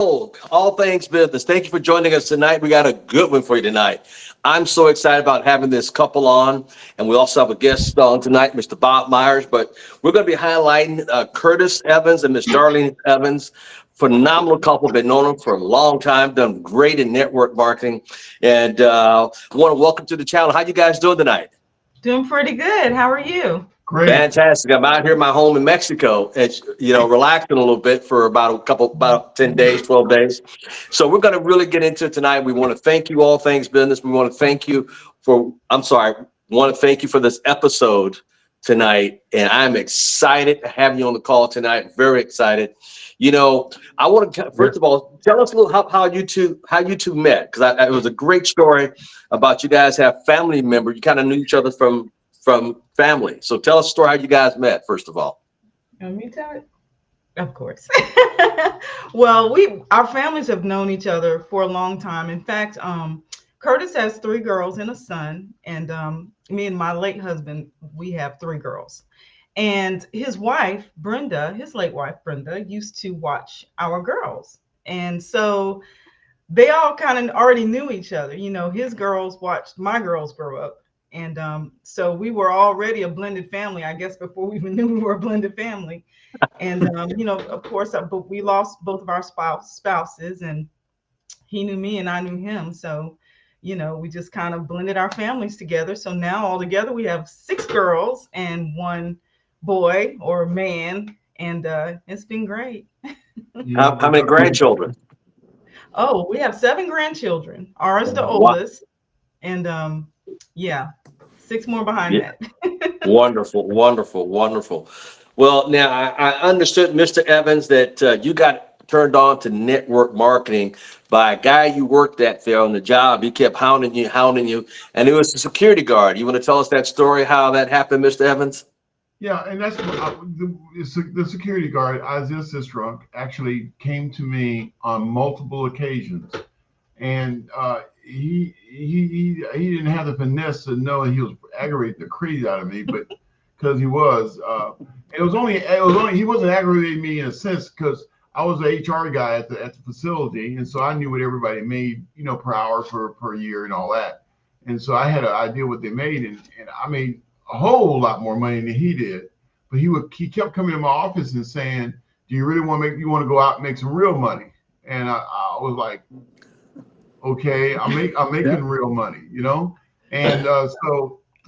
All things business. Thank you for joining us tonight. We got a good one for you tonight. I'm so excited about having this couple on, and we also have a guest on tonight, Mr. Bob Myers. But we're going to be highlighting Curtis Evans and Miss Darlene Evans. Phenomenal couple, been known them for a long time, done great in network marketing, and I want to welcome to the channel. How you guys doing tonight? Doing pretty good. How are you? Great. Fantastic. I'm out here in my home in Mexico. It's, relaxing a little bit for about 10 days, 12 days. So we're going to really get into it tonight. We want to thank you all things business. We want to thank you want to thank you for this episode tonight. And I'm excited to have you on the call tonight. Very excited. I want to, Yeah. first of all, tell us a little how you two met. Because it was a great story about you guys have family members. You kind of knew each other from family. So tell us a story how you guys met, first of all. Let me tell it. Of course. Well, our families have known each other for a long time. In fact, Curtis has three girls and a son, and me and my late husband, we have three girls. And his wife, Brenda, his late wife, Brenda, used to watch our girls. And so they all kind of already knew each other. His girls watched my girls grow up. And so we were already a blended family, I guess, before we even knew we were a blended family. And, of course, but we lost both of our spouses, and he knew me and I knew him. So, we just kind of blended our families together. So now all together we have six girls and one boy or man. And it's been great. Yeah, How many grandchildren? Oh, we have seven grandchildren. Ours the Wow. oldest. And yeah, six more behind Yeah. that. Wonderful, wonderful, wonderful. Well, now I understood, Mr. Evans, that you got turned on to network marketing by a guy you worked at there on the job. He kept hounding you, and it was a security guard. You want to tell us that story, how that happened, Mr. Evans? yeah, and that's what the security guard, Isaiah Sistrunk, actually came to me on multiple occasions, and he didn't have the finesse to know he was aggravating the crazy out of me, but because he was, it was only he wasn't aggravating me in a sense because I was the HR guy at the facility, and so I knew what everybody made, per hour per year and all that, and so I had an idea what they made, and I made a whole lot more money than he did, but he kept coming to my office and saying, "Do you really want to go out and make some real money?" And I was like, okay, I'm Yeah. making real money, and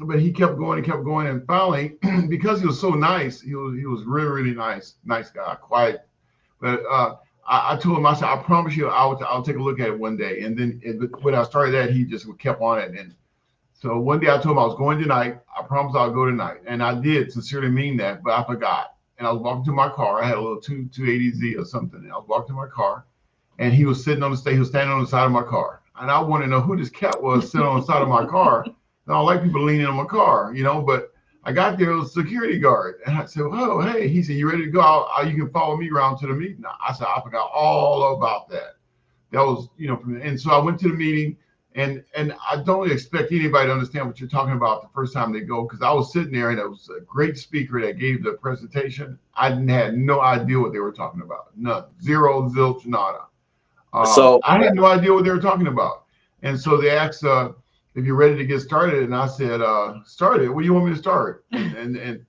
but he kept going, and finally, because he was so nice, he was really really nice guy, quiet, but I told him, I said, I promise you, I'll take a look at it one day, and then when I started that, he just kept on it, and so one day I told him I was going tonight. I promised I'll go tonight, and I did sincerely mean that, but I forgot, and I was walking to my car. I had a little 280Z or something, and I was walking to my car, and he was sitting on the stage. He was standing on the side of my car, and I want to know who this cat was sitting on the side of my car. And I don't like people leaning on my car, But I got there, it was a security guard, and I said, "Oh, hey." He said, "You ready to go? You can follow me around to the meeting." I said, "I forgot all about that." That was, and so I went to the meeting, and I don't expect anybody to understand what you're talking about the first time they go, because I was sitting there, and it was a great speaker that gave the presentation. I had no idea what they were talking about, none, zero, zilch, nada. So I had no idea what they were talking about. And so they asked if you're ready to get started, and I said, "Started? What do you want me to start?" And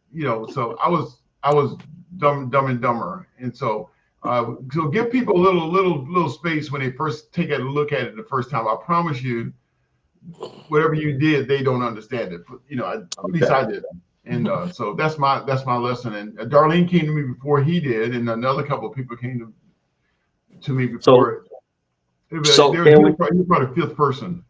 so I was dumb and dumber. And so give people a little space when they first take a look at it the first time. I promise you, whatever you did, they don't understand it. But, at least okay. I did. And so that's my lesson. And Darlene came to me before he did, and another couple of people came to me So before. He so was, can he was we probably, he was probably the fifth person.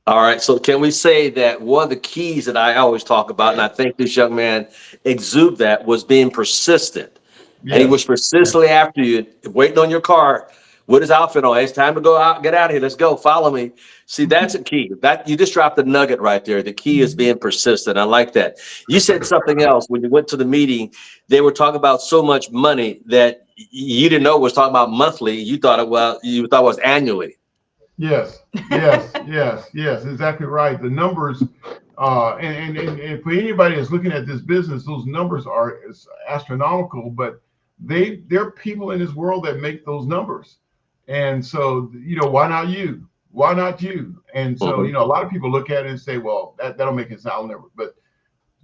all right, so can we say that one of the keys that I always talk about, and I think this young man exuded that, was being persistent. And he was Yes. persistently after you, waiting on your car with his outfit on. Hey, it's time to go out, get out of here. Let's go. Follow me. See, that's a key. That you just dropped the nugget right there. The key is being persistent. I like that. You said something else when you went to the meeting. They were talking about so much money that you didn't know it was talking about monthly. You thought it was annually. Yes. Yes. Yes. Yes. Exactly right. The numbers, and for anybody that's looking at this business, those numbers are is astronomical. But there are people in this world that make those numbers, And so, why not you? Why not you? And so, Mhm. a lot of people look at it and say, well, that'll make it sound never. But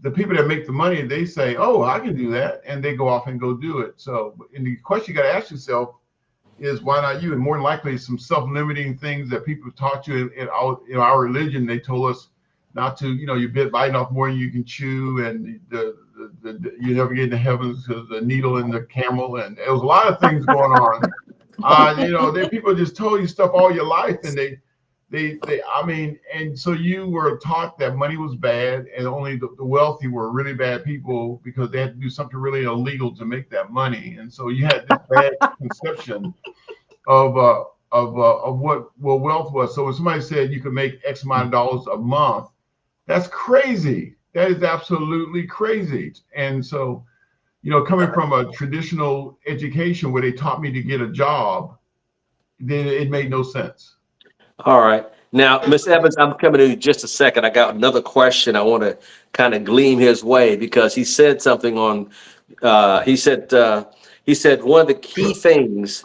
the people that make the money, they say, oh, I can do that. And they go off and go do it. So, and the question you got to ask yourself is, why not you? And more than likely, some self-limiting things that people taught you in our religion. They told us not to, you bit biting off more than you can chew, and you never get into heaven because the needle in the camel, and there was a lot of things going on. People just told you stuff all your life, and I mean, and so you were taught that money was bad, and only the wealthy were really bad people because they had to do something really illegal to make that money, and so you had this bad conception of what wealth was. So when somebody said you could make X amount of dollars a month, that's crazy. That is absolutely crazy. And so, coming from a traditional education where they taught me to get a job, then it made no sense. All right. Now, Miss Evans, I'm coming to you just a second. I got another question I want to kind of gleam his way because he said something on. He said one of the key things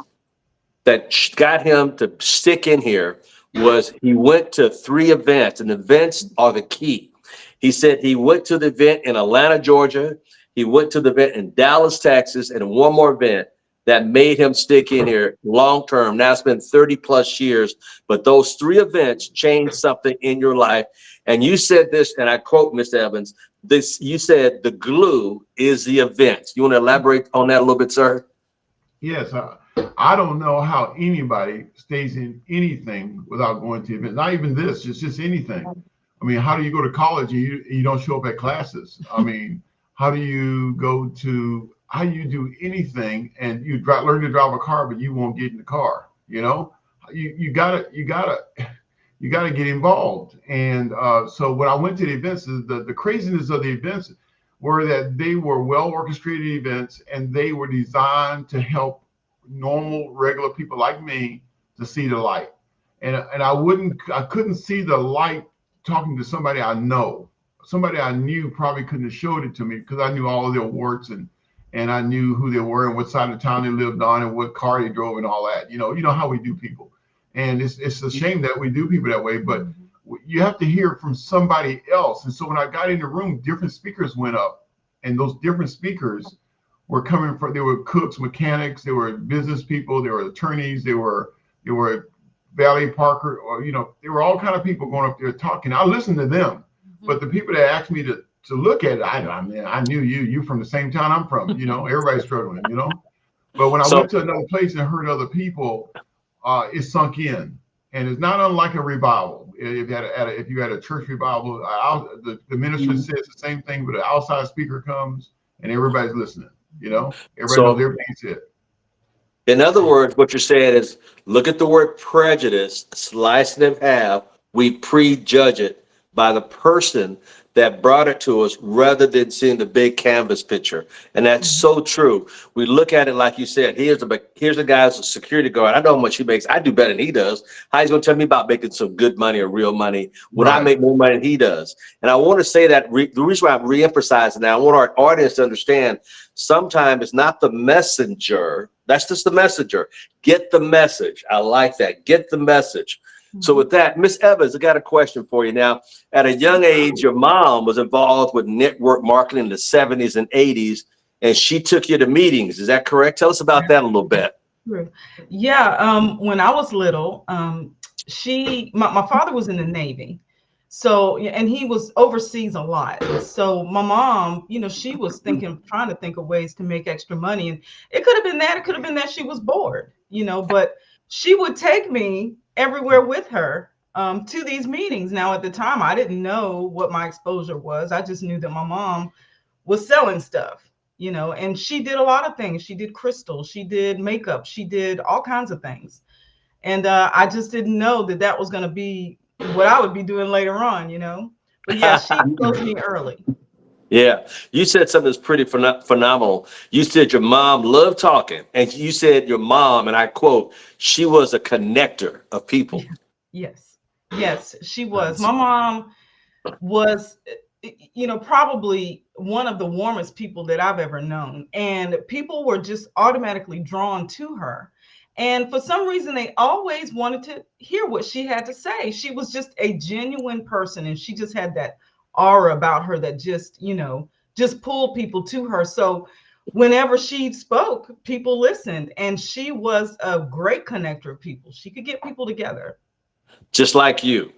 that got him to stick in here was he went to three events, and events are the key. He said he went to the event in Atlanta, Georgia. He went to the event in Dallas, Texas, and one more event that made him stick in here long term. Now it's been 30 plus years, but those three events changed something in your life. And you said this, and I quote Miss Evans, this you said the glue is the events. You want to elaborate on that a little bit, sir? Yes, I don't know how anybody stays in anything without going to events. Not even this, just anything. I mean, how do you go to college and you don't show up at classes? I mean, how do you do anything and learn to drive a car, but you won't get in the car? You gotta get involved. And so when I went to the events, the craziness of the events were that they were well orchestrated events, and they were designed to help normal, regular people like me to see the light. And I couldn't see the light talking to somebody I know. Somebody I knew probably couldn't have showed it to me because I knew all of their warts, and I knew who they were and what side of town they lived on and what car they drove and all that. You know how we do people. And it's a shame that we do people that way, but you have to hear from somebody else. And so when I got in the room, different speakers went up, and those different speakers were coming from. They were cooks, mechanics, they were business people, they were attorneys, they were valet parker, or they were all kind of people going up there talking. I listened to them, but the people that asked me to look at it, I knew you from the same town I'm from. Everybody's struggling. But when I So went to another place and heard other people, it sunk in, and it's not unlike a revival. If you had a church revival, the minister says the same thing, but an outside speaker comes and everybody's listening. Everybody knows so everything said. in other words, what you're saying is look at the word prejudice, slice it in half. We prejudge it by the person that brought it to us rather than seeing the big canvas picture. And that's so true. We look at it like you said, here's a guy who's a security guard. I know how much he makes. I do better than he does. How he's going to tell me about making some good money or real money when I Right. make more money than he does? And I want to say that the reason why I'm reemphasizing that, I want our audience to understand sometimes it's not the messenger. That's just the messenger. Get the message. I like that. Get the message. So with that, Miss Evans, I got a question for you now. At a young age, your mom was involved with network marketing in the 70s and 80s, and she took you to meetings. Is that correct? Tell us about that a little bit. True. Yeah, when I was little, my father was in the Navy. So, yeah, and he was overseas a lot. So my mom, she was trying to think of ways to make extra money. And it could have been that, it could have been that she was bored, but she would take me everywhere with her to these meetings. Now, at the time, I didn't know what my exposure was. I just knew that my mom was selling stuff, and she did a lot of things. She did crystals, she did makeup, she did all kinds of things. And I just didn't know that that was going to be what I would be doing later on. But yeah, she exposed me early. Yeah, you said something that's pretty phenomenal. You said your mom loved talking, and you said your mom, and I quote, she was a connector of people. Yes, yes, she was. My mom was, probably one of the warmest people that I've ever known. And people were just automatically drawn to her. And for some reason, they always wanted to hear what she had to say. She was just a genuine person, and she just had that aura about her that just, just pulled people to her. So whenever she spoke, people listened, and she was a great connector of people. She could get people together. Just like you.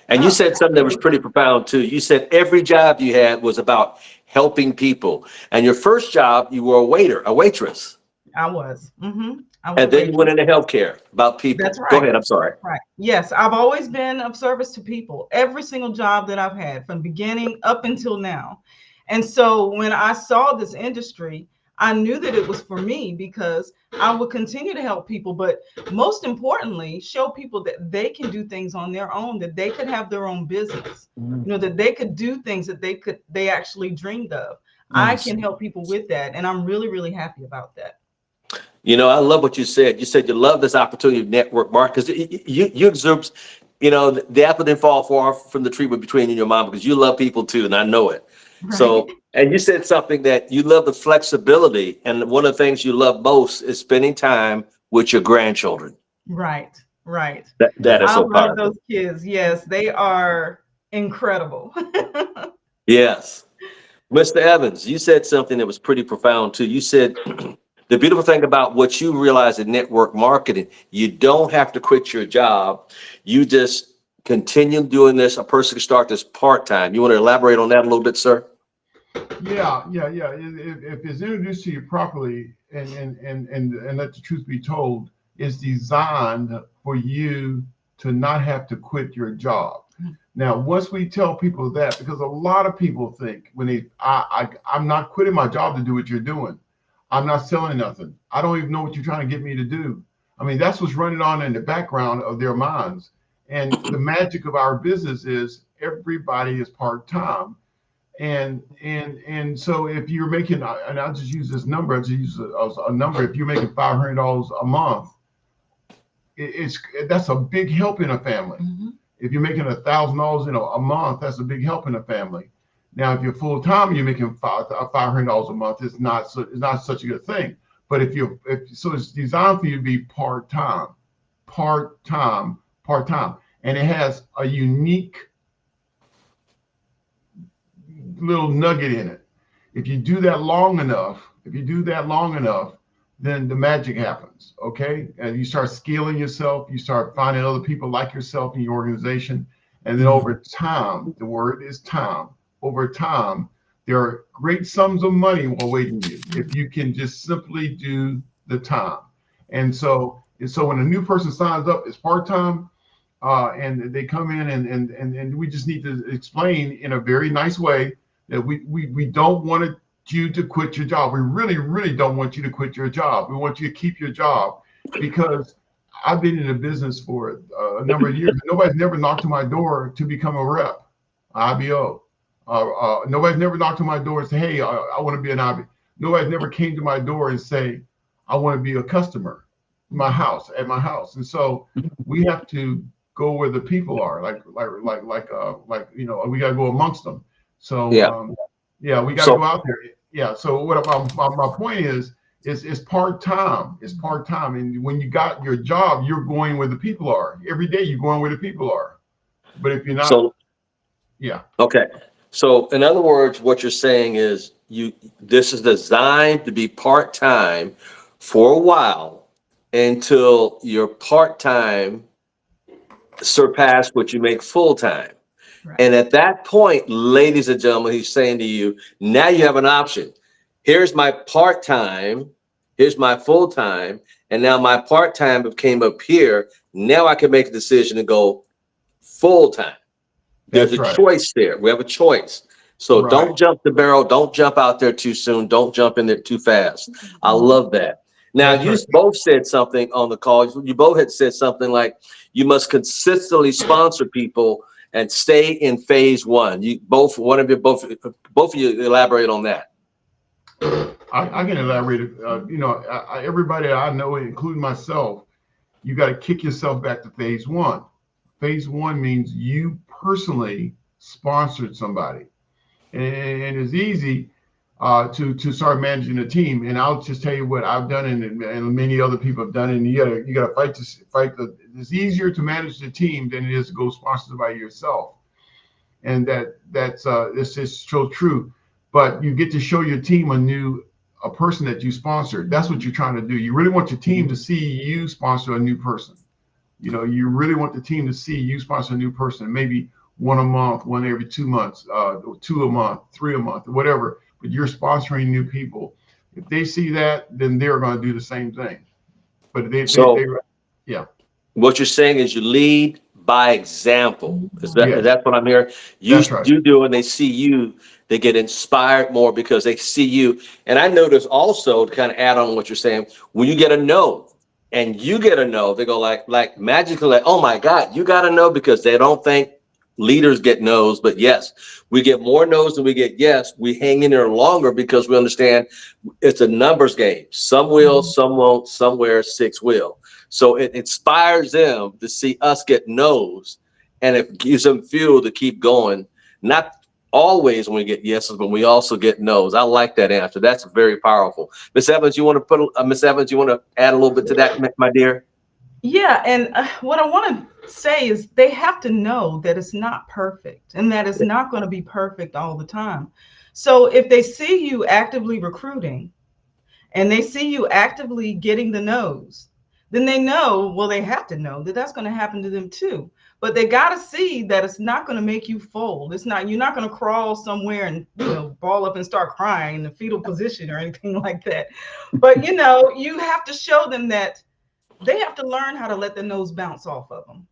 And you Oh, said something that was pretty profound too. You said every job you had was about helping people. And your first job, you were a waiter, a waitress. I was. I was a And then you went waitress. into healthcare about That's people. Go right. ahead. I'm sorry. Right. Yes, I've always been of service to people. Every single job that I've had from beginning up until now. And so when I saw this industry, I knew that it was for me because I would continue to help people, but most importantly, show people that they can do things on their own, that they could have their own business, that they could do things that they actually dreamed of. I Yes. can help people with that. And I'm really, really happy about that. You know, I love what you said. You said you love this opportunity of network market because you exude, the apple didn't fall far from the tree between you and your mom because you love people too, and I know it. Right. So, and you said something that you love the flexibility, and one of the things you love most is spending time with your grandchildren. Right. Right. That is I so love powerful. those kids. Yes, they are incredible. Yes. Mr. Evans, you said something that was pretty profound too. You said the beautiful thing about what you realize in network marketing, you don't have to quit your job. You just continue doing this. A person can start this part-time. You want to elaborate on that a little bit, sir? Yeah. If it's introduced to you properly and let the truth be told, it's designed for you to not have to quit your job. Now, once we tell people that, because a lot of people think when I'm not quitting my job to do what you're doing. I'm not selling nothing. I don't even know what you're trying to get me to do. I mean, that's what's running on in the background of their minds. And the magic of our business is everybody is part-time. And so if you're making, and I'll just use this number, I'll just use a number. If you're making $500 a month, it's that's a big help in a family. If you're making $1,000 a month, that's a big help in a family. Now, if you're full time, you're making $500 a month. It's not such a good thing. But so it's designed for you to be part time, and it has a unique little nugget in it. If you do that long enough, then the magic happens. Okay, and you start scaling yourself. You start finding other people like yourself in your organization, and then over time, the word is time. Over time, there are great sums of money awaiting you if you can just simply do the time. And so when a new person signs up, it's part time. And they come in and we just need to explain in a very nice way that we don't want you to quit your job. We really, really don't want you to quit your job. We want you to keep your job because I've been in the business for a number of years. Nobody's never knocked on my door to become a rep, IBO. Nobody's never knocked on my door and say, hey, I want to be an IBO. Nobody's never came to my door and say, I want to be a customer at my house. And so we have to go where the people are, we got to go amongst them. So Yeah. yeah, we got to So, go out there. Yeah. So what my point is it's part time. It's part time, and when you got your job, you're going where the people are. Every day you're going where the people are. But if you're not, so, yeah, okay. So, in other words, what you're saying is this is designed to be part-time for a while until your part-time surpass what you make full-time. Right. And at that point, ladies and gentlemen, he's saying to you, now you have an option. Here's my part-time, here's my full-time, and now my part-time came up here. Now I can make a decision to go full-time. There's that's a right. choice there. We have a choice. So Right. don't jump the barrel. Don't jump out there too soon. Don't jump in there too fast. I love that. Now, That's you right. both said something on the call. You both had said something like you must consistently sponsor people and stay in phase one. You both, both of you elaborate on that. I can elaborate. Everybody I know, including myself, you got to kick yourself back to phase one. Phase one means you personally sponsored somebody, and it's easy. to start managing a team. And I'll just tell you what I've done, and many other people have done. And you gotta fight the. It's easier to manage the team than it is to go sponsor by yourself, and that's it's just so true. But you get to show your team a person that you sponsored. That's what you're trying to do. You really want your team to see you sponsor a new person. You really want the team to see you sponsor a new person, maybe one a month, one every 2 months, two a month, three a month, whatever. But you're sponsoring new people. If they see that, then they're going to do the same thing. But they So yeah, what you're saying is you lead by example. Is yes, that what I'm hearing? that's right. You do, and they see you, they get inspired more because they see you. And I notice also, to kind of add on what you're saying, when you get a no and you get a no, they go like magically, like, oh my God, you got a no, because they don't think leaders get no's, but yes, we get more no's than we get yes. We hang in there longer because we understand it's a numbers game. Some will, Mhm. some won't, somewhere six will. So it inspires them to see us get no's, and it gives them fuel to keep going. Not always when we get yeses, but we also get no's. I like that answer. That's very powerful. Miss Evans, you want to Miss Evans, you want to add a little bit to that, my dear? Yeah, and what I want to say is they have to know that it's not perfect and that it's not going to be perfect all the time. So if they see you actively recruiting and they see you actively getting the no's, then they know, well, they have to know that that's going to happen to them too. But they got to see that it's not going to make you fold. It's not, you're not going to crawl somewhere and, ball up and start crying in the fetal position or anything like that. But, you have to show them that they have to learn how to let the nose bounce off of them.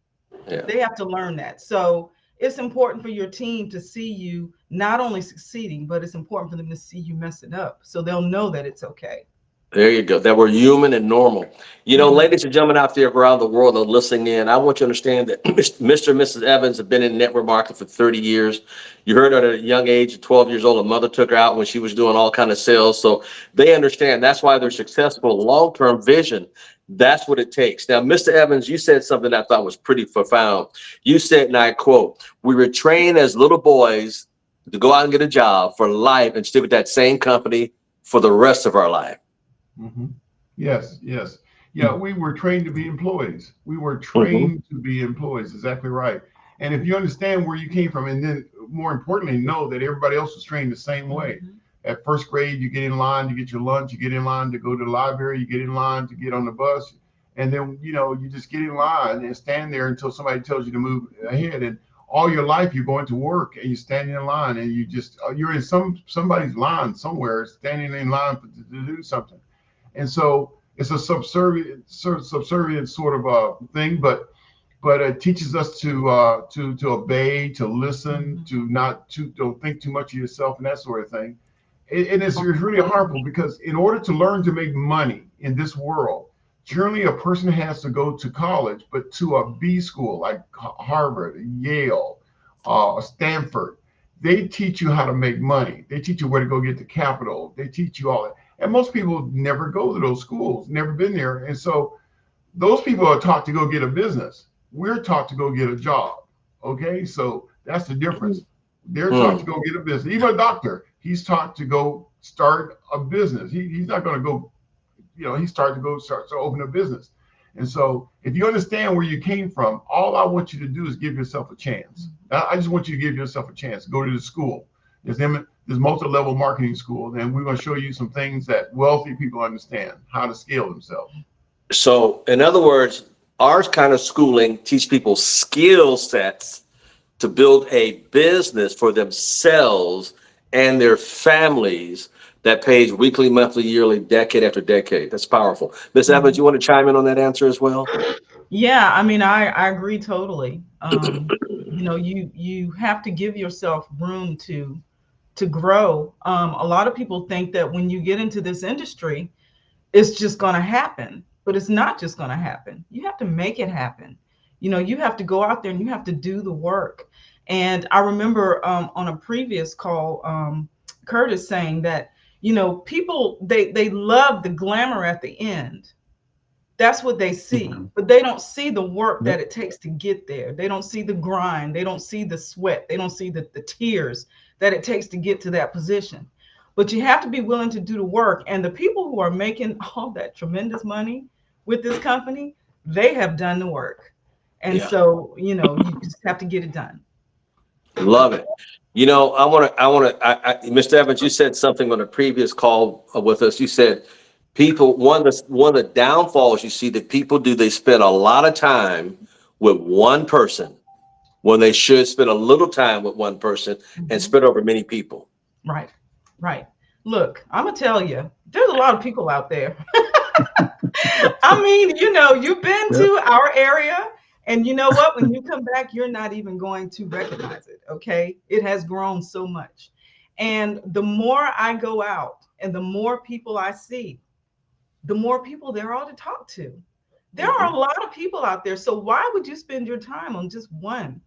Yeah. They have to learn that. So it's important for your team to see you not only succeeding, but it's important for them to see you mess it up so they'll know that it's okay. There you go. That we're human and normal. Mhm. Ladies and gentlemen out there around the world that are listening in, I want you to understand that Mr. and Mrs. Evans have been in the network market for 30 years. You heard at a young age, 12 years old, a mother took her out when she was doing all kind of sales. So they understand that's why they're successful. Long-term vision, that's what it takes. Now, Mr. Evans, you said something I thought was pretty profound. You said, and I quote, we were trained as little boys to go out and get a job for life and stick with that same company for the rest of our life. Hmm. Yes, yes. Yeah, we were trained to be employees. We were Mhm. trained to be employees. Exactly right. And if you understand where you came from, and then more importantly, know that everybody else was trained the same way. Mhm. At first grade, you get in line to get your lunch, you get in line to go to the library, you get in line to get on the bus, and then you just get in line and stand there until somebody tells you to move ahead. And all your life, you're going to work and you're standing in line, and you're in somebody's line somewhere, standing in line to do something. And so it's a subservient sort of a thing, but it teaches us to obey, to listen, Mhm. to not to don't think too much of yourself and that sort of thing. And it's really harmful because in order to learn to make money in this world, generally a person has to go to college, but to a B school like Harvard, Yale, Stanford. They teach you how to make money. They teach you where to go get the capital. They teach you all that. And most people never go to those schools, never been there. And so those people are taught to go get a business. We're taught to go get a job. Okay, so that's the difference. They're taught to Hmm. go get a business. Even a doctor, he's taught to go start a business. He's not going to go, he's starting to go start to open a business. And so if you understand where you came from, all I want you to do is give yourself a chance. I just want you to give yourself a chance. Go to the school. There's multi-level marketing school, and we're going to show you some things that wealthy people understand how to scale themselves. So, in other words, our kind of schooling teach people skill sets to build a business for themselves and their families that pays weekly, monthly, yearly, decade after decade. That's powerful. Miss Evans, you Mhm. want to chime in on that answer as well? Yeah, I mean, I agree totally. You have to give yourself room to grow. A lot of people think that when you get into this industry, it's just going to happen, but it's not just going to happen. You have to make it happen. You have to go out there and you have to do the work. And I remember on a previous call, Curtis saying that people they love the glamour at the end. That's what they see, but they don't see the work that it takes to get there. They don't see the grind. They don't see the sweat. They don't see the tears that it takes to get to that position. but you have to be willing to do the work. And the people who are making all that tremendous money with this company, they have done the work. And Yeah. so, you just have to get it done. Love it. Mr. Evans, you said something on a previous call with us. You said people, one of the downfalls you see that people do, they spend a lot of time with one person when they should spend a little time with one person and Mhm. spread over many people. Right, right. Look, I'm gonna tell you, there's a lot of people out there. I mean, you've been Yep. to our area, and you know what? When you come back, you're not even going to recognize it. Okay. It has grown so much. And the more I go out and the more people I see, the more people there are to talk to. There are Mhm. a lot of people out there. So why would you spend your time on just one?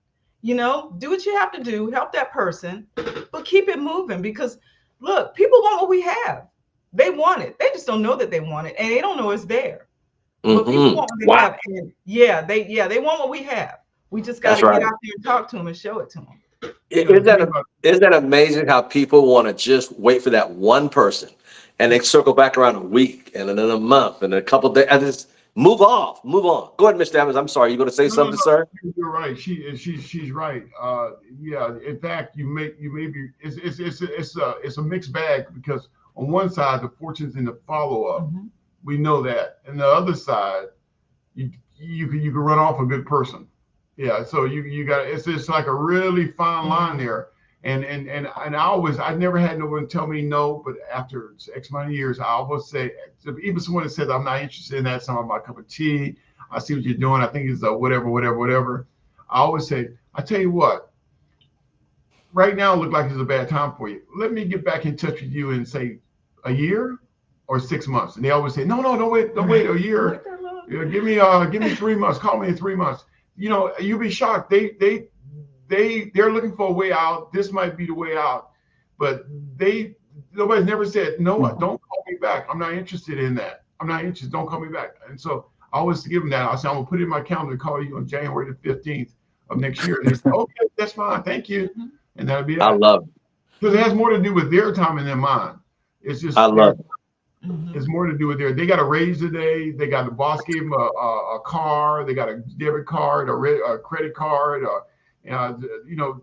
Do what you have to do, help that person, but keep it moving because look, people want what we have. They want it. They just don't know that they want it and they don't know it's there. But people Mhm. want what they Wow. have. And they want what we have. We just got That's to get right. out there and talk to them and show it to them. The Isn't thing that, about isn't that amazing how people want to just wait for that one person and they circle back around a week and then a month and a couple of days and just move off, move on. Go ahead, Mr. Evans. I'm sorry. You going to say no, no, something, no. sir? You're right. She's right. Yeah. In fact, you may be. It's a mixed bag because on one side the fortune's in the follow up. Mhm. We know that, and the other side, you can run off a good person. Yeah. So you got it's like a really fine line Mhm. there. And I never had no one tell me no, but after X amount of years, I always say, even someone that says I'm not interested in that, it's not my cup of tea. I see what you're doing. I think it's whatever, whatever, whatever. I always say, I tell you what, right now it look like it's a bad time for you. Let me get back in touch with you in say a year or 6 months. And they always say, no, no, don't wait a year. Like that love. Give me 3 months. Call me in 3 months. You'll be shocked. They're looking for a way out. This might be the way out, but nobody's never said no. Mhm. Don't call me back. I'm not interested in that. I'm not interested. Don't call me back. And so I always give them that. I say I'm gonna put it in my calendar to call you on January the 15th of next year. And they say, okay, that's fine. Thank you. Mhm. And that'll be I that. love it. Because it has more to do with their time and their mind. It's I just love it. it's Mhm. more to do with they got a raise today. They got the boss gave them a car. They got a debit card, a credit card. Uh, you know,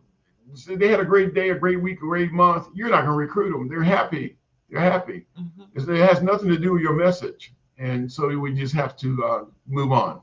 so they had a great day, a great week, a great month. You're not going to recruit them. They're happy. They're happy. Mhm. It has nothing to do with your message. And so we just have to move on.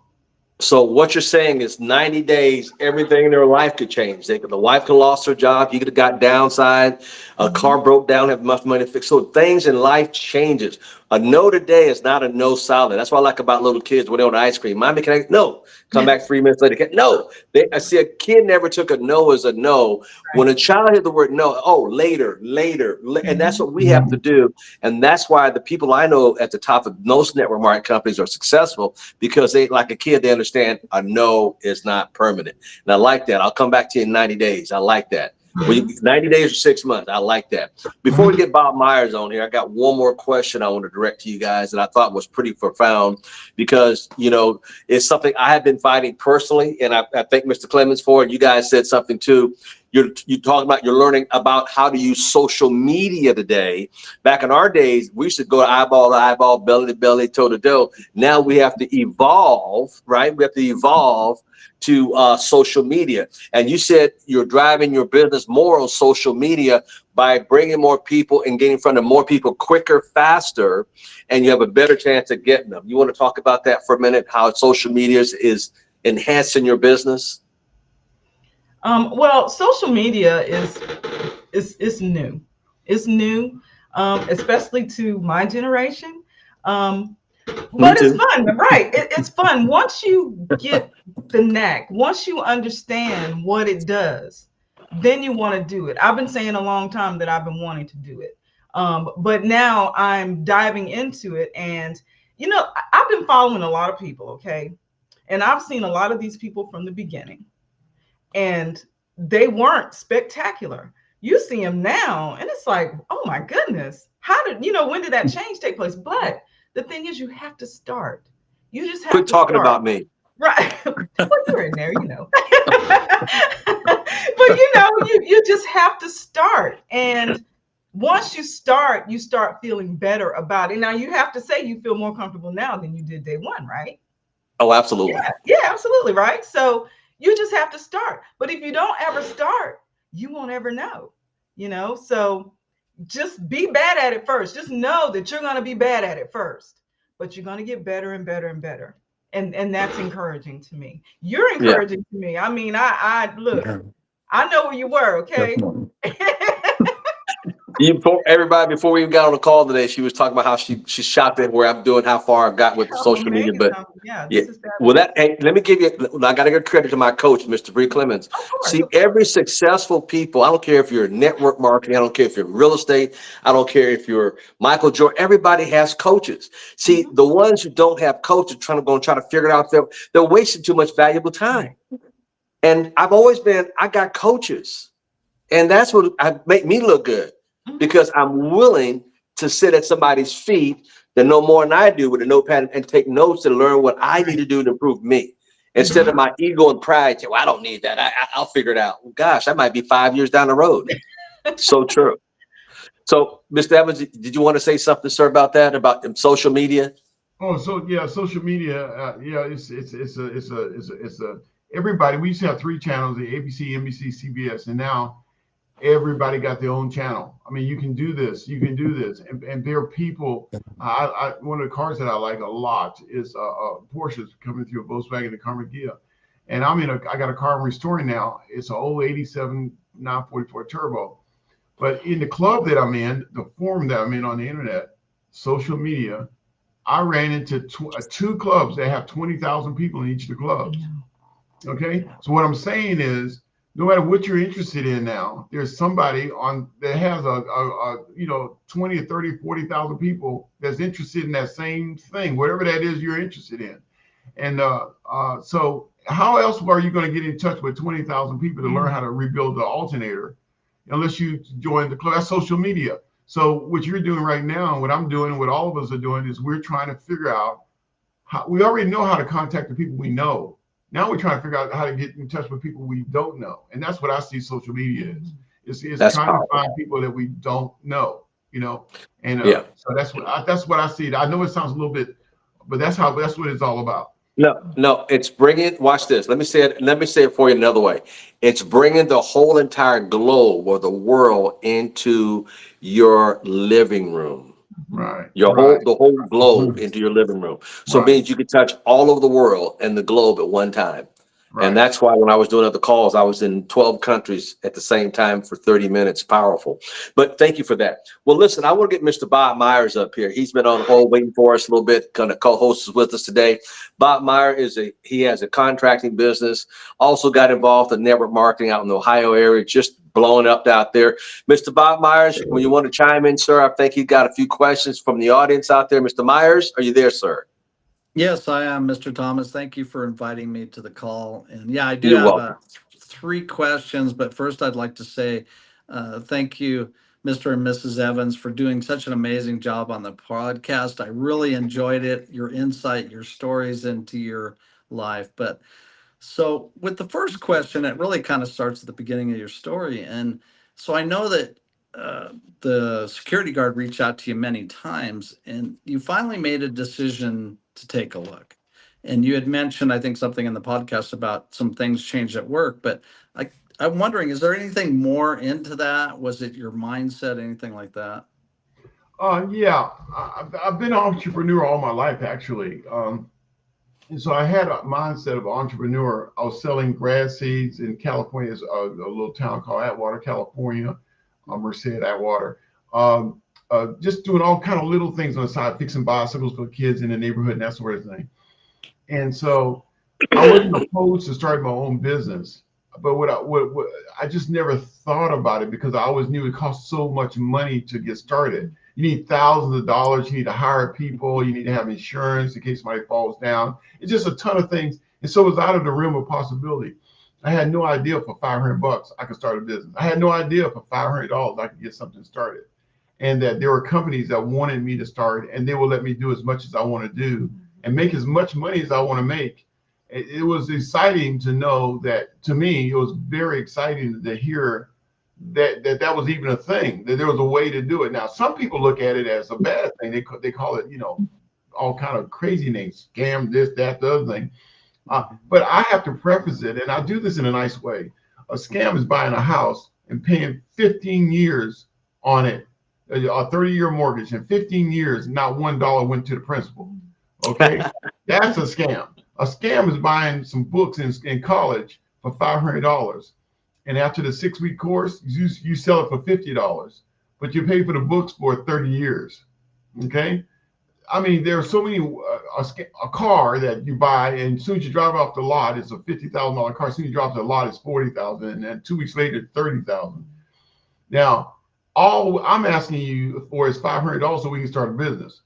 So what you're saying is 90 days, everything in their life could change. The wife could have lost her job. You could have got downside. A car Mhm. broke down, have enough money to fix. So things in life changes. A no today is not a no solid. That's what I like about little kids when they want ice cream. Mommy, can I? No. Come back 3 minutes later. No. I see a kid never took a no as a no. When Right. a child hears the word no, oh, later, later. And that's Mhm. what we have to Mhm. do. And that's why the people I know at the top of most network marketing companies are successful because they, like a kid, they understand a no is not permanent. And I like that. I'll come back to you in 90 days. I like that. Mhm. 90 days or 6 months. I like that. Before we Mhm. get Bob Myers on here, I got one more question I want to direct to you guys that I thought was pretty profound because, it's something I have been fighting personally. And I thank Mr. Clemens for it. You guys said something too. You talk about you're learning about how to use social media today. Back in our days, we used to go eyeball to eyeball, belly to belly, toe to toe. Now we have to evolve, right? We have to evolve to social media. And you said you're driving your business more on social media by bringing more people and getting in front of more people quicker, faster, and you have a better chance of getting them. You want to talk about that for a minute? How social media is enhancing your business? Well, social media is new. It's new, especially to my generation. Um, Me but it's too. fun, right? It's fun once you get the knack. Once you understand what it does, then you want to do it. I've been saying a long time that I've been wanting to do it, but now I'm diving into it, and I've been following a lot of people, okay, and I've seen a lot of these people from the beginning and they weren't spectacular. You see them now, and it's like, oh my goodness, when did that change take place? But the thing is, you have to start. You just have Quit to talking start, about me. right? Well, you're in there. But you just have to start. And once you start feeling better about it. Now you have to say you feel more comfortable now than you did day one, right? Oh, absolutely. Yeah, absolutely, right? So you just have to start. But if you don't ever start, you won't ever know, So just be bad at it first. Just know that you're going to be bad at it first, but you're going to get better and better and better. And that's encouraging to me. You're Yeah. encouraging to me. I mean, I look, Yeah, I know where you were, okay? definitely. Everybody, before we even got on the call today, she was talking about how she's shocked at where I'm doing, how far I've got with I'm social media. amazed. But Yeah, yeah, this is well, fabulous. let me give you. I got to give credit to my coach, Mr. Bree Clemens. Of course, See, of every course. successful people. I don't care if you're in network marketing. I don't care if you're in real estate. I don't care if you're Michael Jordan. Everybody has coaches. See, Mhm. the ones who don't have coaches going to try to figure it out. They're wasting too much valuable time. Right. And I've always been. I got coaches. And that's what make me look good Mhm. because I'm willing to sit at somebody's feet that know more than I do with a notepad and take notes and learn what I need Right. to do to improve me. Instead of Mhm. my ego and pride, well, I don't need that. I'll figure it out. Well, gosh, that might be 5 years down the road. So true. So, Mr. Evans, did you want to say something, sir, about that, about social media? Oh, so yeah, social media. Yeah, it's a everybody. We used to have three channels: the ABC, NBC, CBS, and now everybody got their own channel. I mean, you can do this. You can do this, and there are people. One of the cars that I like a lot is Porsche's coming through a Volkswagen, the Carmageia, and I got a car I'm restoring now. It's an old '87 944 turbo. But in the club that I'm in, the forum that I'm in on the internet, social media, I ran into two clubs that have 20,000 people in each of the clubs. Okay. So what I'm saying is, no matter what you're interested in now, there's somebody on that has a 20 or 30, 40,000 people that's interested in that same thing, whatever that is you're interested in. And so how else are you going to get in touch with 20,000 people to learn how to rebuild the alternator unless you join the club? That's social media. So what you're doing right now, what I'm doing, what all of us are doing is we're trying to figure out how, we already know how to contact the people we know. Now we're trying to figure out how to get in touch with people we don't know. And that's what I see social media is. It's That's trying to powerful. find people that we don't know. And Yeah. so that's what I see. I know it sounds a little bit, but that's what it's all about. No, it's bringing, watch this. Let me say it for you another way. It's bringing the whole entire globe or the world into your living room. Right, The whole globe Mhm. into your living room. So it right, means you can touch all over the world and the globe at one time. And right. that's why when I was doing other calls, I was in 12 countries at the same time for 30 minutes. Powerful. But thank you for that. Well, listen, I want to get Mr. Bob Myers up here. He's been on hold waiting for us a little bit, kind of co-host with us today. Bob Meyer he has a contracting business, also got involved in network marketing out in the Ohio area, just blowing up out there. Mr. Bob Myers, when you want to chime in, sir, I think you got a few questions from the audience out there. Mr. Myers, are you there, sir? Yes, I am, Mr. Thomas. Thank you for inviting me to the call. And yeah, I do You're have welcome. three questions, but first I'd like to say thank you, Mr. and Mrs. Evans, for doing such an amazing job on the podcast. I really enjoyed it, your insight, your stories into your life. But so, with the first question, it really kind of starts at the beginning of your story. And so, I know that the security guard reached out to you many times, and you finally made a decision to take a look. And you had mentioned, I think, something in the podcast about some things changed at work. But I'm wondering, is there anything more into that? Was it your mindset, anything like that? Yeah, I've been an entrepreneur all my life, actually. And so I had a mindset of an entrepreneur. I was selling grass seeds in California, it's a little town called Atwater, California, Merced, Atwater. Just doing all kind of little things on the side, fixing bicycles for kids in the neighborhood and that sort of thing. And so I wasn't opposed to starting my own business, but what I just never thought about it because I always knew it cost so much money to get started. You need thousands of dollars. You need to hire people. You need to have insurance in case somebody falls down. It's just a ton of things. And so it was out of the realm of possibility. I had no idea for $500 I could start a business. I had no idea for $500 I could get something started. And that there were companies that wanted me to start and they would let me do as much as I want to do and make as much money as I want to make. It was exciting to know that, to me, it was very exciting to hear that was even a thing, that there was a way to do it. Now, some people look at it as a bad thing. They call it, all kind of crazy names, scam, this, that, the other thing. But I have to preface it, and I do this in a nice way. A scam is buying a house and paying 15 years on it, a 30-year mortgage, and 15 years, not $1 went to the principal. Okay, that's a scam. A scam is buying some books in college for $500, and after the 6-week course, you sell it for $50, but you pay for the books for 30 years. Okay, I mean, there are so many. A car that you buy, and as soon as you drive off the lot, it's a $50,000 car. As soon as you drop the lot, it's $40,000, and then 2 weeks later, $30,000. Now, all I'm asking you for is $500 so we can start a business.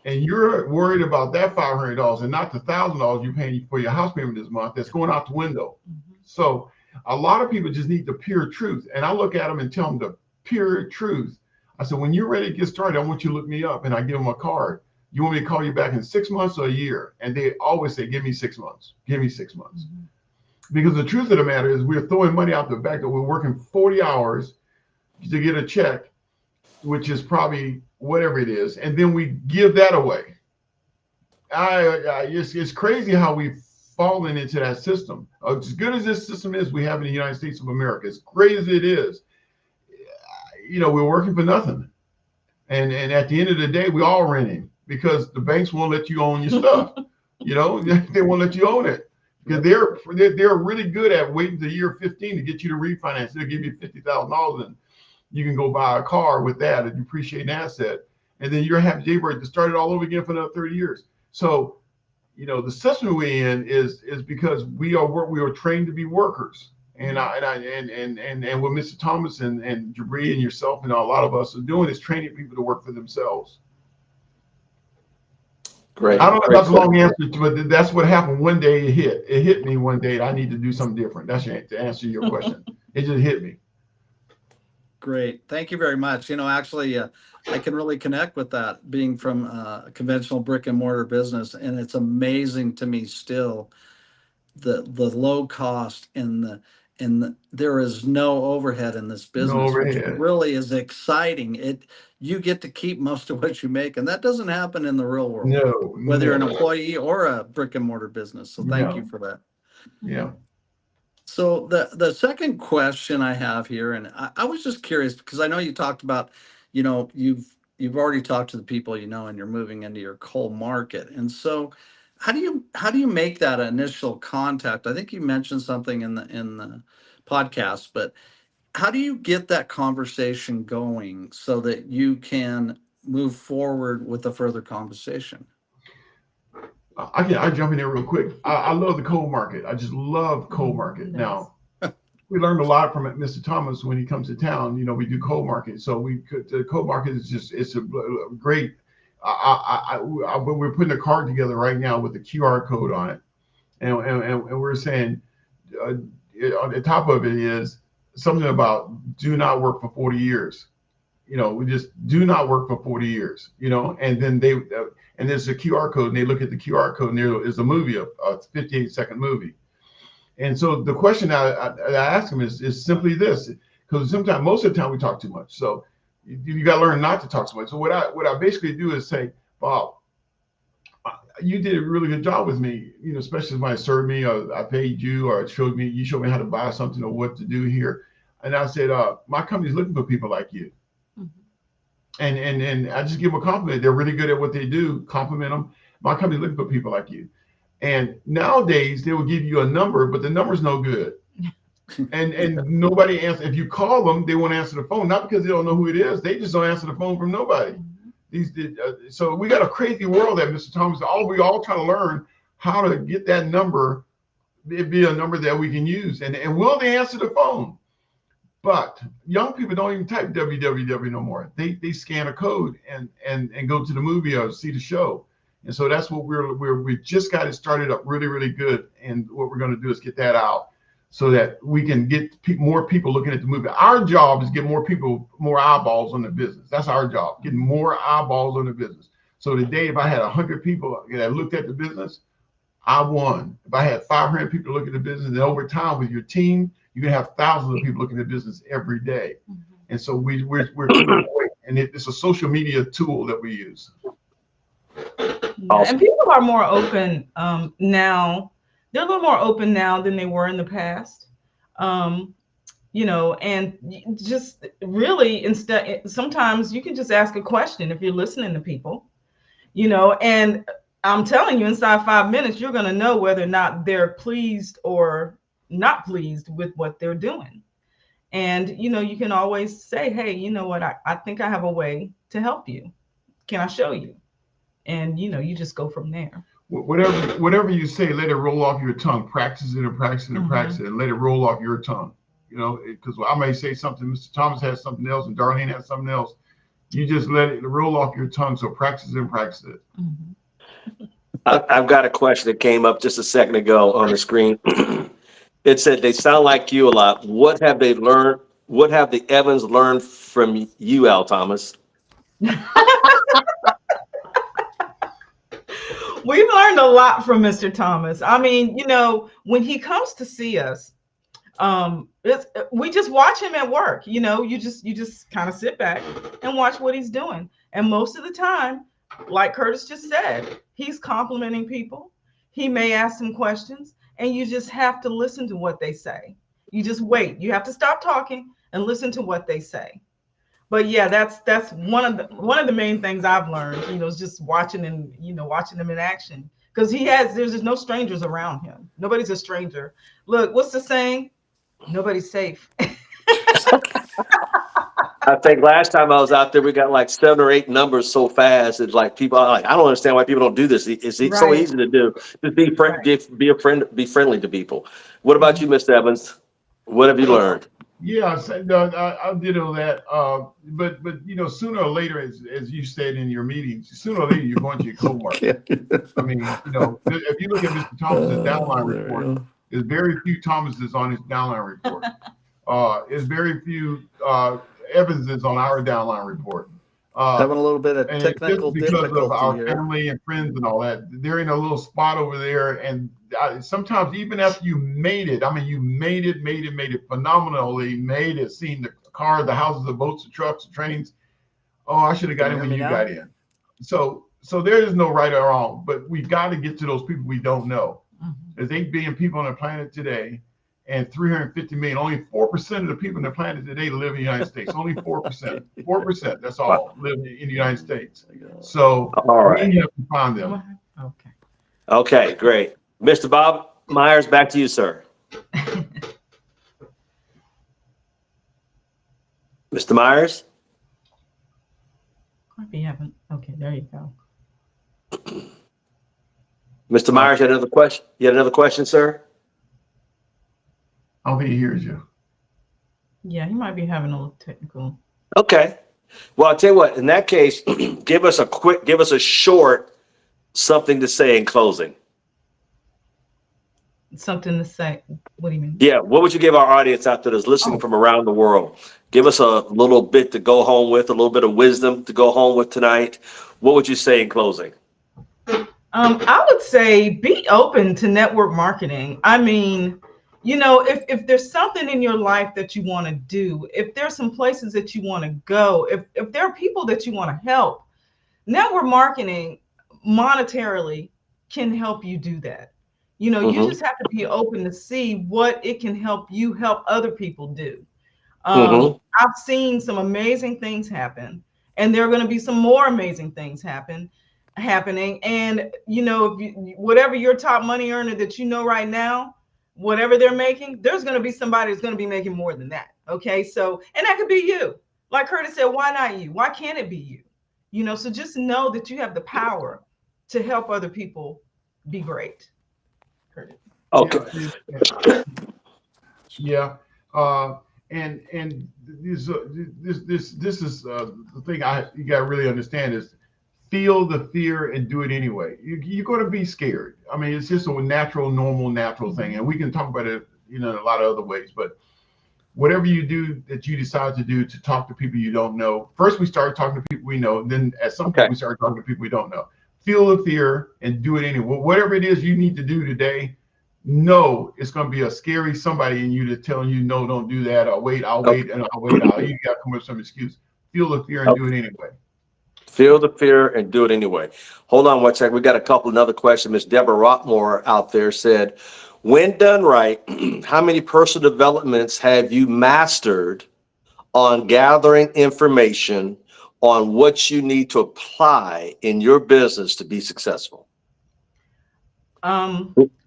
And you're worried about that $500 and not the $1,000 you're paying for your house payment this month. That's going out the window. So a lot of people just need the pure truth. And I look at them and tell them the pure truth. I said, when you're ready to get started, I want you to look me up. And I give them a card. You want me to call you back in 6 months or a year? And they always say, give me 6 months. Give me 6 months. Because the truth of the matter is we're throwing money out the back, that we're working 40 hours to get a check, which is probably whatever it is. And then we give that away. It's crazy how we've fallen into that system. As good as this system is we have in the United States of America, as great as it is, we're working for nothing. And at the end of the day, we all renting, because the banks won't let you own your stuff. They won't let you own it, because they're really good at waiting to year 15 to get you to refinance. They'll give you $50,000 and you can go buy a car with that, a depreciating asset, and then you're happy to start it all over again for another 30 years. So, the system we're in is because we are trained to be workers. And what Mr. Thomas and Jabri and yourself and a lot of us are doing is training people to work for themselves. Great. I don't know if that's a long answer, but that's what happened. One day it hit me one day. I need to do something different. That's to answer your question. It just hit me. Great. Thank you very much. Actually, I can really connect with that, being from a conventional brick and mortar business. And it's amazing to me still the low cost and there is no overhead in this business, which really is exciting. You get to keep most of what you make, and that doesn't happen in the real world. No, whether you're an employee or a brick and mortar business. So thank you for that. Yeah. So the second question I have here, and I was just curious because I know you talked about, you've already talked to the people and you're moving into your coal market, and so how do you make that initial contact? I think you mentioned something in the podcast, but how do you get that conversation going so that you can move forward with a further conversation? I jump in there real quick. I love the coal market. I just love coal market. Now, we learned a lot from Mr. Thomas when he comes to town. We do coal market. So the coal market is it's a great. We're putting a card together right now with a QR code on it, and we're saying on the top of it is something about do not work for 40 years. We just do not work for 40 years. And then and there's a QR code, and they look at the QR code, and there is a movie, a 58-second movie. And so the question I ask them is simply this, because most of the time we talk too much. So you got to learn not to talk so much. So what I basically do is say, Bob, you did a really good job with me, especially when I served me, or I paid you, or you showed me how to buy something or what to do here. And I said, my company's looking for people like you. And I just give them a compliment. They're really good at what they do. Compliment them. My company's looking for people like you. And nowadays they will give you a number, but the number's no good. And nobody answers. If you call them, they won't answer the phone. Not because they don't know who it is. They just don't answer the phone from nobody. So we got a crazy world that Mr. Thomas. We all trying to learn how to get that number. It'd be a number that we can use. And will they answer the phone? But young people don't even type www no more. They scan a code and go to the movie or see the show. And so that's what we just got it started up really, really good. And what we're going to do is get that out so that we can get more people looking at the movie. Our job is get more people, more eyeballs on the business. That's our job, getting more eyeballs on the business. So today, if I had 100 people that looked at the business, I won. If I had 500 people look at the business, and over time with your team, you can have thousands of people looking at business every day. And so we're and it's a social media tool that we use. Yeah, and people are more open now. They're a little more open now than they were in the past. You know, and just really instead, sometimes you can just ask a question if you're listening to people, you know, and I'm telling you, inside 5 minutes, you're going to know whether or not they're pleased or not pleased with what they're doing. And, you know, you can always say, hey, you know what, I think I have a way to help you. Can I show you? And, you know, you just go from there. Whatever you say, let it roll off your tongue. Practice it and practice it and practice it, and let it roll off your tongue. You know, because I may say something, Mr. Thomas has something else, and Darlene has something else. You just let it roll off your tongue. So practice it and practice it. I've got a question that came up just a second ago on the screen. It said they sound like you a lot. What have they learned? What have the Evans learned from you, Al Thomas? We've learned a lot from Mr. Thomas. I mean, you know, when he comes to see us, we just watch him at work. You know, you just kind of sit back and watch what he's doing. And most of the time, like Curtis just said, he's complimenting people. He may ask some questions, and you just have to listen to what they say. You just wait. You have to stop talking and listen to what they say. But yeah, that's one of the main things I've learned, you know, is just watching and, you know, watching them in action. Because there's just no strangers around him. Nobody's a stranger. Look, what's the saying? Nobody's safe. I think last time I was out there, we got like 7 or 8 numbers so fast. It's like people are like, I don't understand why people don't do this. It's so Right. easy to do. Just be friend, Right. be a friend, be friendly to people. What about you, Mr. Evans? What have you learned? Yeah, so, no, I did all that. But you know, sooner or later, as you said in your meetings, sooner or later you're going to your co-market. I mean, you know, if you look at Mr. Thomas's downline report, there's very few Thomases on his downline report. There's very few Evanses on our downline report. Having a little bit of And it's technical just because of difficulty our here. family and friends and all that. They're in a little spot over there, and sometimes even after you made it, I mean, you made it phenomenally, made it, seen the cars, the houses, the boats, the trucks, the trains. Oh, I should have got Can in you when hear you me got in. So there is no right or wrong, but we got to get to those people we don't know. There's 8 billion people on the planet today, and 350 million. Only 4% of the people on the planet today live in the United States. Only 4%. 4%. That's all live in the United States. So All right. we have to find them. Okay. Okay, great. Mr. Bob Myers, back to you, sir. Mr. Myers? Maybe you haven't. Okay, there you go. Mr. Myers, you had another question? You had another question, sir? I don't think he hears you. Yeah, he might be having a little technical. Okay. Well, I'll tell you what, in that case, give us a short something to say in closing. Something to say. What do you mean? Yeah, what would you give our audience out there that's listening from around the world? Give us a little bit to go home with, a little bit of wisdom to go home with tonight. What would you say in closing? I would say be open to network marketing. I mean, you know, if there's something in your life that you want to do, if there's some places that you want to go, if there are people that you want to help, network marketing monetarily can help you do that. You know, you just have to be open to see what it can help you help other people do. I've seen some amazing things happen, and there are going to be some more amazing things happening. And you know, if whatever your top money earner that you know right now, whatever they're making, there's going to be somebody that's going to be making more than that. Okay, so and that could be you. Like Curtis said, why not you? Why can't it be you? You know, so just know that you have the power to help other people be great. Curtis. Okay. Yeah. And this is the thing you got to really understand is feel the fear and do it anyway. You're going to be scared. I mean, it's just a natural thing, and we can talk about it, you know, in a lot of other ways. But whatever you do that you decide to do to talk to people you don't know, first we start talking to people we know, and then at some point we start talking to people we don't know. feel the fear and do it anyway. Whatever it is you need to do today, no, it's going to be a scary somebody in you to telling you, no, don't do that. I'll wait, I'll Okay. wait, and I'll wait. You got to come up with some excuse. Feel the fear and do it anyway. Feel the fear and do it anyway. Hold on one second. We got a couple another question. Miss Deborah Rockmore out there said, when done right, how many personal developments have you mastered on gathering information on what you need to apply in your business to be successful?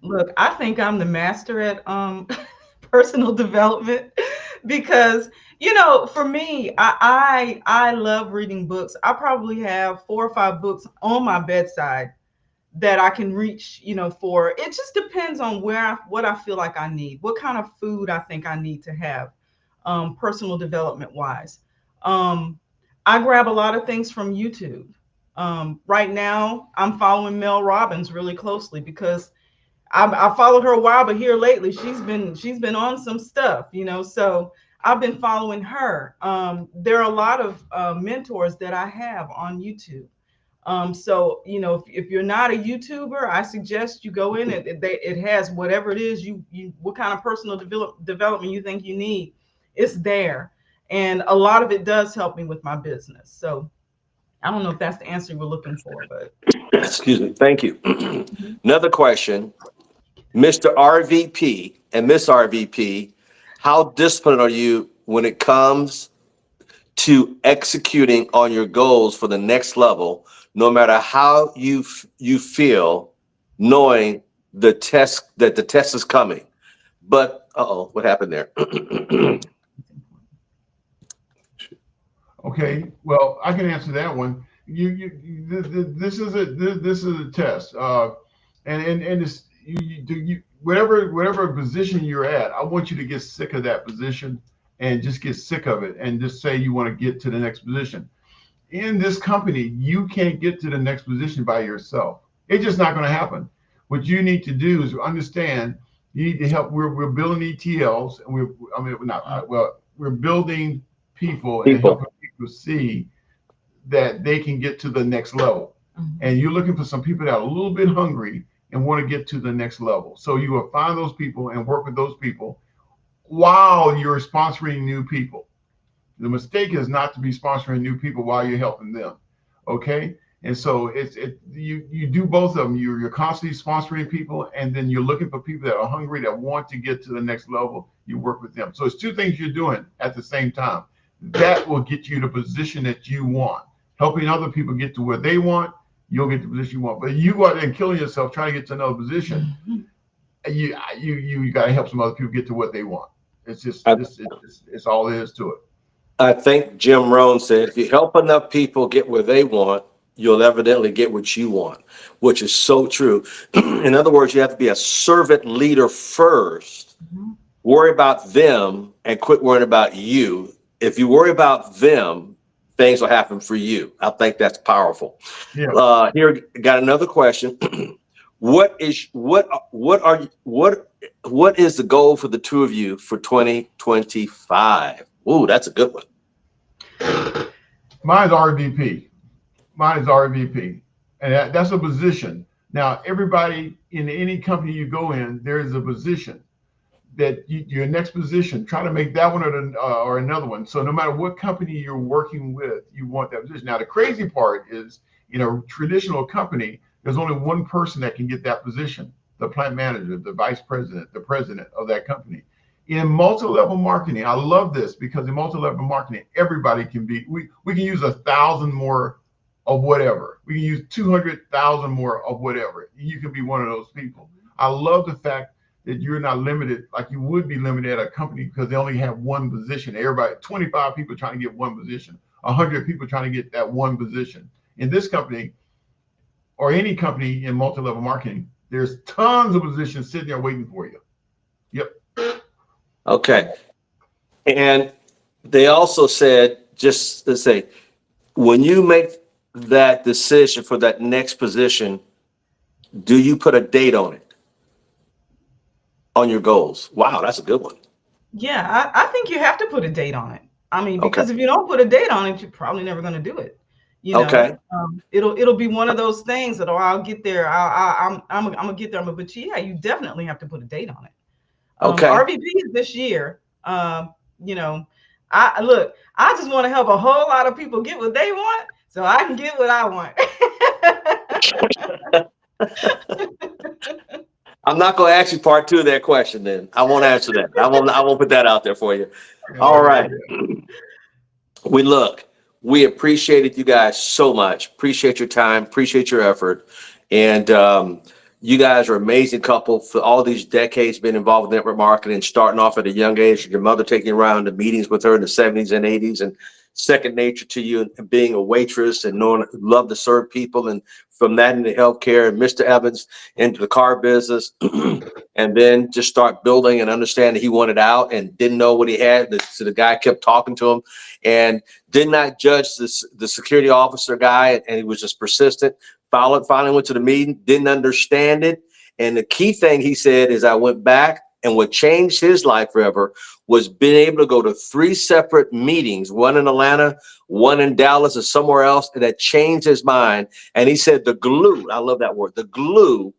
Look, I think I'm the master at personal development because for me, I love reading books. I probably have 4 or 5 books on my bedside that I can reach, for it just depends on what I feel like I need, what kind of food I think I need to have, personal development wise. I grab a lot of things from YouTube. Right now, I'm following Mel Robbins really closely because I followed her a while, but here lately she's been on some stuff, So I've been following her. There are a lot of mentors that I have on YouTube. So if you're not a YouTuber, I suggest you go in. It has whatever it is you what kind of personal development you think you need. It's there, and a lot of it does help me with my business. So I don't know if that's the answer you were looking for, but Excuse me. Thank you. Another question, Mr. RVP and Miss RVP, how disciplined are you when it comes to executing on your goals for the next level, no matter how you feel, knowing the test is coming? But what happened there? Okay, well, I can answer that one. This is a test, and it's whatever position you're at. I want you to get sick of that position and just get sick of it, and just say you want to get to the next position. In this company, you can't get to the next position by yourself. It's just not going to happen. What you need to do is understand you need to help. We're building ETLs, and we're building people and People. helping people see that they can get to the next level. And you're looking for some people that are a little bit hungry and want to get to the next level. So you will find those people and work with those people while you're sponsoring new people. The mistake is not to be sponsoring new people while you're helping them. Okay. And so you do both of them. You're constantly sponsoring people, and then you're looking for people that are hungry, that want to get to the next level. You work with them. So it's 2 things you're doing at the same time. That will get you the position that you want. Helping other people get to where they want, you'll get the position you want. But you go out there and killing yourself trying to get to another position. You got to help some other people get to what they want. It's just it's all there is to it. I think Jim Rohn said, if you help enough people get where they want, you'll evidently get what you want, which is so true. In other words, you have to be a servant leader first. Worry about them and quit worrying about you. If you worry about them, things will happen for you. I think that's powerful. Yeah. Here, got another question. What is the goal for the two of you for 2025? Ooh, that's a good one. Mine's RVP. Mine is RVP. And that's a position. Now, everybody in any company you go in, there is a position that your next position, try to make that one or another one. So no matter what company you're working with, you want that position. Now, the crazy part is, in a traditional company, there's only one person that can get that position: the plant manager, the vice president, the president of that company. In multi-level marketing, I love this because in multi-level marketing, everybody can be. We can use 1,000 more of whatever. We can use 200,000 more of whatever. You can be one of those people. I love the fact that you're not limited like you would be limited at a company because they only have one position. Everybody, 25 people trying to get one position, 100 people trying to get that one position. In this company, or any company in multi-level marketing, there's tons of positions sitting there waiting for you. Yep. Okay. And they also said, just to say, when you make that decision for that next position, do you put a date on it, on your goals? Wow, that's a good one. yeah, I think you have to put a date on it. I mean, Okay. because if you don't put a date on it, you're probably never going to do it. You know, Okay. it'll be one of those things that, oh, I'll get there. I'm gonna get there. But yeah, you definitely have to put a date on it. Okay. RVP is this year. You know, I look. I just want to help a whole lot of people get what they want, so I can get what I want. I'm not going to ask you part two of that question then. I won't answer that. I won't put that out there for you. All Yeah, right. We look, we appreciated you guys so much. Appreciate your time, appreciate your effort. And you guys are an amazing couple for all these decades being involved with network marketing, starting off at a young age. Your mother taking you around to meetings with her in the 70s and 80s, and second nature to you, and being a waitress and knowing love to serve people. And from that into healthcare, and Mr. Evans into the car business. And then just start building and understand that he wanted out and didn't know what he had. So the guy kept talking to him and did not judge the security officer guy, and he was just persistent. Finally went to the meeting, didn't understand it. And the key thing he said is, I went back, and what changed his life forever was being able to go to three separate meetings, one in Atlanta, one in Dallas, or somewhere else, and that changed his mind. And he said the glue, I love that word, the glue,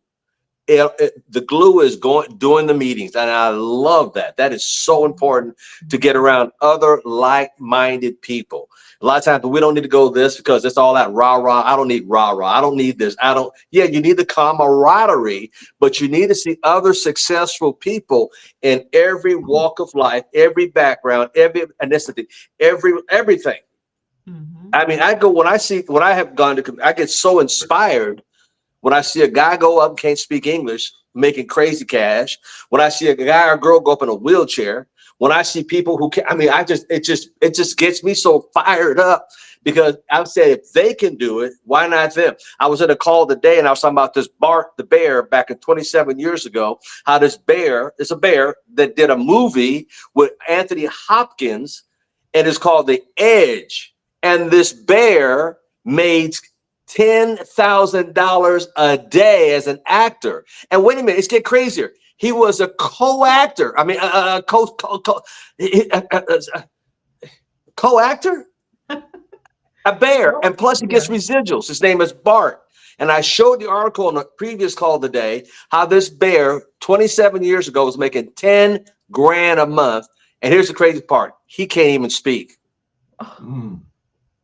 the glue is going doing the meetings, and I love that. That is so important, to get around other like-minded people. A lot of times we don't need to go this because it's all that rah rah. I don't need rah rah. I don't need this. I don't. Yeah, you need the camaraderie, but you need to see other successful people in every walk of life, every background, every ethnicity, everything. Mhm. I mean, when I have gone to, I get so inspired when I see a guy go up and can't speak English, making crazy cash. When I see a guy or girl go up in a wheelchair. When I see people who can, I mean, it just gets me so fired up, because I'm saying, if they can do it, why not them? I was in a call today, and I was talking about this Bart the bear back in 27 years ago. How this bear is a bear that did a movie with Anthony Hopkins, and it's called The Edge. And this bear made $10,000 a day as an actor. And wait a minute, it's get crazier. He was a co-actor. I mean, co-actor, a bear, Well, and plus he gets yeah. residuals. His name is Bart. And I showed the article in a previous call today how this bear 27 years ago was making 10 grand a month. And here's the crazy part: he can't even speak. Oh, Mm.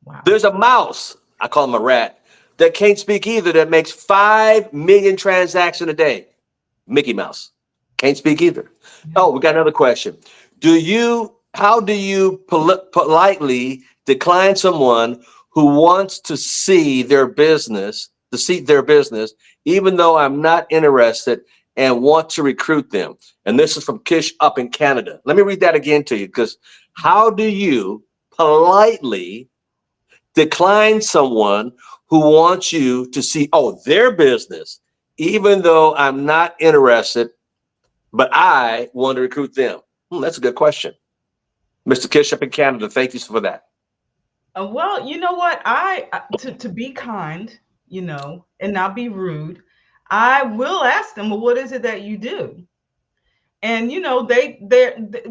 wow. There's a mouse, I call him a rat, that can't speak either, that makes 5 million transactions a day. Mickey Mouse. Can't speak either. Yeah. Oh, we got another question. How do you politely decline someone who wants to see their business, even though I'm not interested and want to recruit them? And this is from Kish up in Canada. Let me read that again to you, because how do you politely decline someone who wants you to see, oh, their business, even though I'm not interested, but I want to recruit them? That's a good question. Mr. Kish up in Canada, thank you for that. Well, you know what? To be kind, and not be rude, I will ask them, well, what is it that you do? And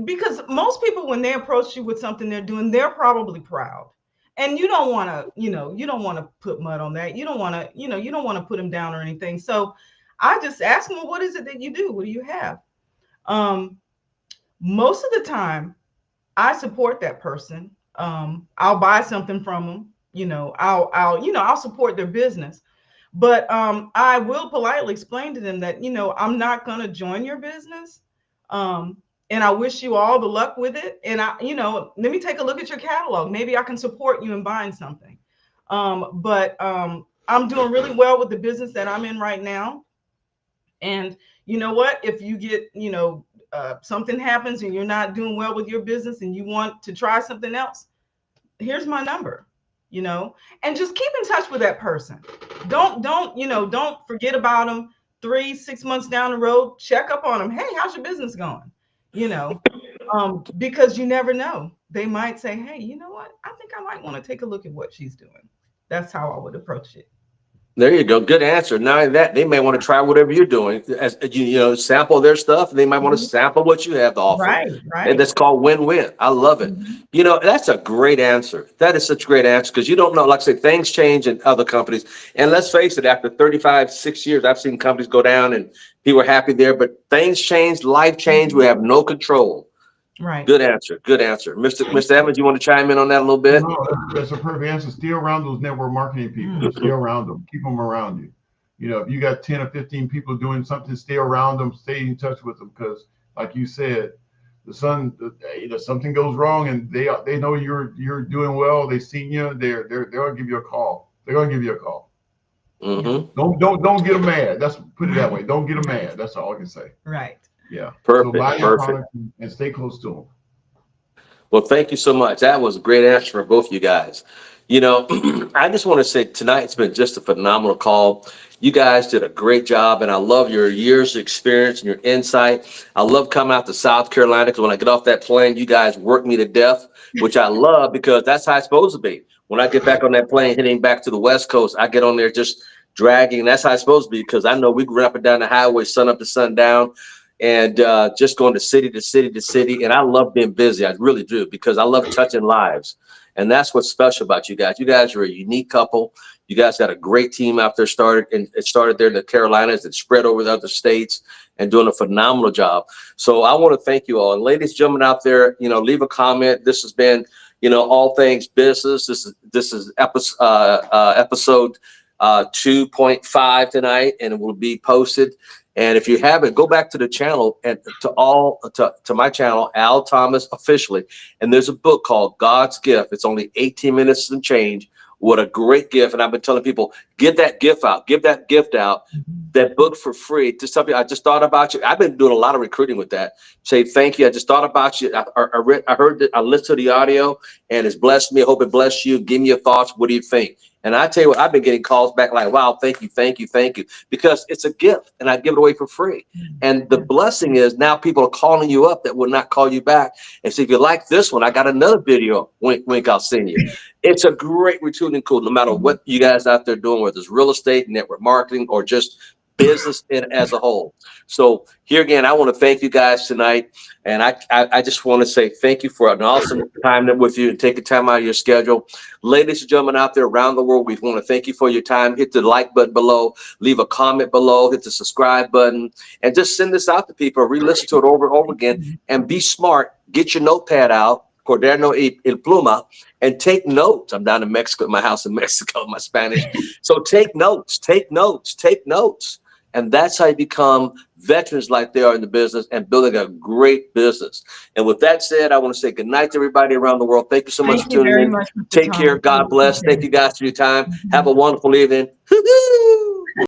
because most people, when they approach you with something they're doing, they're probably proud. And you don't want to put mud on that. You don't want to put them down or anything. So I just ask them, well, what is it that you do? What do you have? Um, Most of the time, I support that person. I'll buy something from them. I'll support their business. But I will politely explain to them that, I'm not going to join your business. And I wish you all the luck with it. And let me take a look at your catalog. Maybe I can support you in buying something. But I'm doing really well with the business that I'm in right now. And you know what? If you get, something happens and you're not doing well with your business and you want to try something else, here's my number, and just keep in touch with that person. Don't forget about them. 3 6 months down the road, check up on them. Hey, how's your business going? You know, because you never know. They might say, hey, you know what? I think I might want to take a look at what she's doing. That's how I would approach it. There you go. Good answer. Not only that, they may want to try whatever you're doing. As you know, sample their stuff. They might want to Mhm. sample what you have to offer. Right, And right. that's called win-win. I love it. Mhm. You know, that's a great answer. That is such a great answer because you don't know, like I say, things change in other companies. And let's face it, after 35, 6 years, I've seen companies go down and people are happy there, but things change, life change. We Mhm. have no control. Right. Good answer. Good answer. Mr. Evans, you want to chime in on that a little bit? No, that's a perfect answer. Stay around those network marketing people. Mm. Stay around them. Keep them around you. You know, if you got 10 or 15 people doing something, stay around them. Stay in touch with them because, like you said, something goes wrong and they know you're doing well. They seen you. They're gonna give you a call. They're gonna give you a call. Yeah. Mm-hmm. Don't get them mad. That's put it that way. Don't get them mad. That's all I can say. Right. Yeah. So buy Perfect. your Perfect. product and stay close to them. Well, thank you so much. That was a great answer for both you guys. You know, I just want to say tonight's been just a phenomenal call. You guys did a great job, and I love your years of experience and your insight. I love coming out to South Carolina because when I get off that plane, you guys work me to death, which I love because that's how it's supposed to be. When I get back on that plane heading back to the West Coast, I get on there just dragging. And that's how it's supposed to be because I know we run up and down the highway, sun up to sundown and just going to city to city to city. And I love being busy. I really do because I love touching lives. And that's what's special about you guys. You guys are a unique couple. You guys got a great team out there started, and it started there in the Carolinas and spread over the other states and doing a phenomenal job. So I want to thank you all. And ladies, gentlemen out there, you know, leave a comment. This has been, you know, all things business. This is episode 2.5 tonight, and it will be posted. And if you haven't, go back to the channel and to my channel, Al Thomas officially. And there's a book called God's Gift. It's only 18 minutes and change. What a great gift. And I've been telling people, get that gift out, give that gift out, Mhm. that book for free. Just tell people, I just thought about you. I've been doing a lot of recruiting with that. Say, thank you. I just thought about you. I heard that, I listened to the audio and it's blessed me. I hope it blessed you. Give me your thoughts. What do you think? And I tell you what, I've been getting calls back like, wow, thank you, thank you, thank you, because it's a gift and I give it away for free. And the Yeah. blessing is now people are calling you up that will not call you back and say, if you like this one, I got another video. Wink, wink, I'll send you. It's a great recruiting tool, no matter Mhm. what you guys out there doing, whether it's real estate, network marketing, or just business as a whole. So here again, I want to thank you guys tonight. And I just want to say thank you for an awesome time with you and taking time out of your schedule. Ladies and gentlemen out there around the world, we want to thank you for your time. Hit the like button below, leave a comment below, hit the subscribe button, and just send this out to people. Re-listen to it over and over again, and be smart. Get your notepad out, cuaderno y pluma, and take notes. I'm down in Mexico, my house in Mexico, my Spanish. So take notes, take notes, take notes. And that's how you become veterans like they are in the business and building a great business. And with that said, I want to say good night to everybody around the world. Thank you so much Thank for you tuning very in. much, Mr. Take care. Thomas. Really God bless. appreciate Thank you guys for your time. it. Have Mhm. a wonderful evening. Woo-hoo!